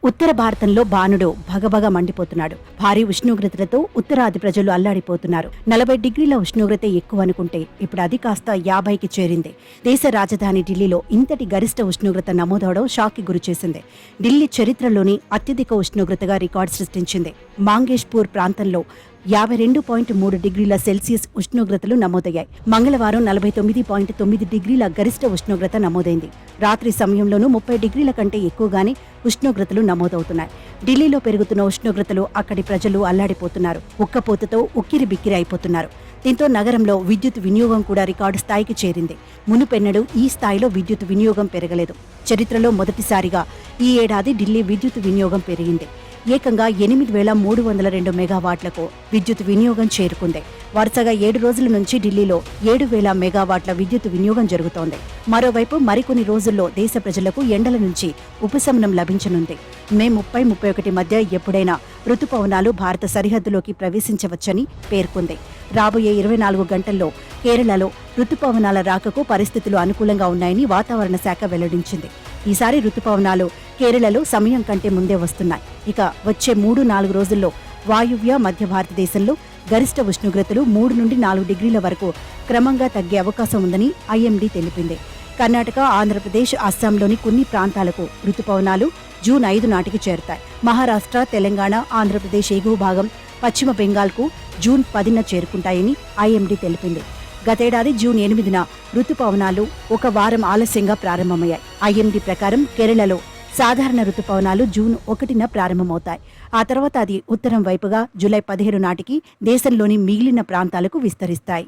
ఉత్తర భారతంలో బాణుడు భగభగ మండిపోతున్నాడు. భారీ ఉష్ణోగ్రతలతో ఉత్తరాది ప్రజలు అల్లాడిపోతున్నారు. 40 డిగ్రీల ఉష్ణోగ్రత ఎక్కువ అనుకుంటే ఇప్పుడు అది కాస్త 50కి చేరింది. దేశ రాజధాని ఢిల్లీలో ఇంతటి గరిష్ట ఉష్ణోగ్రత నమోదవడం షాక్కి గురిచేసింది. ఢిల్లీ చరిత్రలోని అత్యధిక ఉష్ణోగ్రతగా రికార్డు సృష్టించింది. మాంగేష్పూర్ ప్రాంతంలో 52.3 డిగ్రీల సెల్సియస్ ఉష్ణోగ్రతలు నమోదయ్యాయి. మంగళవారం 49.9 డిగ్రీల గరిష్ట ఉష్ణోగ్రత నమోదైంది. రాత్రి సమయంలోనూ 30 డిగ్రీల కంటే ఎక్కువగానే ఉష్ణోగ్రతలు నమోదవుతున్నాయి. ఢిల్లీలో పెరుగుతున్న ఉష్ణోగ్రతలు అక్కడి ప్రజలు అల్లాడిపోతున్నారు. ఉక్కపోతతో ఉక్కిరి బిక్కిరి అయిపోతున్నారు. దీంతో నగరంలో విద్యుత్ వినియోగం కూడా రికార్డు స్థాయికి చేరింది. మునుపెన్నడూ ఈ స్థాయిలో విద్యుత్ వినియోగం పెరగలేదు. చరిత్రలో మొదటిసారిగా ఈ ఏడాది ఢిల్లీ విద్యుత్ వినియోగం పెరిగింది. ఏకంగా 8,302 మెగావాట్లకు విద్యుత్ వినియోగం చేరుకుంది. వరుసగా 7 రోజుల నుంచి ఢిల్లీలో 7,000 మెగావాట్ల విద్యుత్ వినియోగం జరుగుతోంది. మరోవైపు మరికొన్ని రోజుల్లో దేశ ప్రజలకు ఎండల నుంచి ఉపశమనం లభించనుంది. మే 30-31 మధ్య ఎప్పుడైనా రుతుపవనాలు భారత సరిహద్దులోకి ప్రవేశించవచ్చని పేర్కొంది. రాబోయే 24 గంటల్లో కేరళలో రుతుపవనాల రాకకు పరిస్థితులు అనుకూలంగా ఉన్నాయని వాతావరణ శాఖ వెల్లడించింది. ఈసారి రుతుపవనాలు కేరళలో సమయం కంటే ముందే వస్తున్నాయి. ఇక వచ్చే 3-4 రోజుల్లో వాయువ్య మధ్య భారతదేశంలో గరిష్ట ఉష్ణోగ్రతలు 3 నుండి 4 డిగ్రీల వరకు క్రమంగా తగ్గే అవకాశం ఉందని ఐఎండీ తెలిపింది. కర్ణాటక, ఆంధ్రప్రదేశ్, అస్సాంలోని కొన్ని ప్రాంతాలకు రుతుపవనాలు జూన్ 5 నాటికి చేరుతాయి. మహారాష్ట్ర, తెలంగాణ, ఆంధ్రప్రదేశ్ ఎగువ భాగం, పశ్చిమ బెంగాల్కు జూన్ 10న చేరుకుంటాయని ఐఎండీ తెలిపింది. గతేడాది జూన్ 8న రుతుపవనాలు ఒక వారం ఆలస్యంగా ప్రారంభమయ్యాయి. ఐఎండీ ప్రకారం కేరళలో సాధారణ రుతుపవనాలు జూన్ 1న ప్రారంభమవుతాయి. ఆ తర్వాత అది ఉత్తరం వైపుగా జూలై 17 నాటికి దేశంలోని మిగిలిన ప్రాంతాలకు విస్తరిస్తాయి.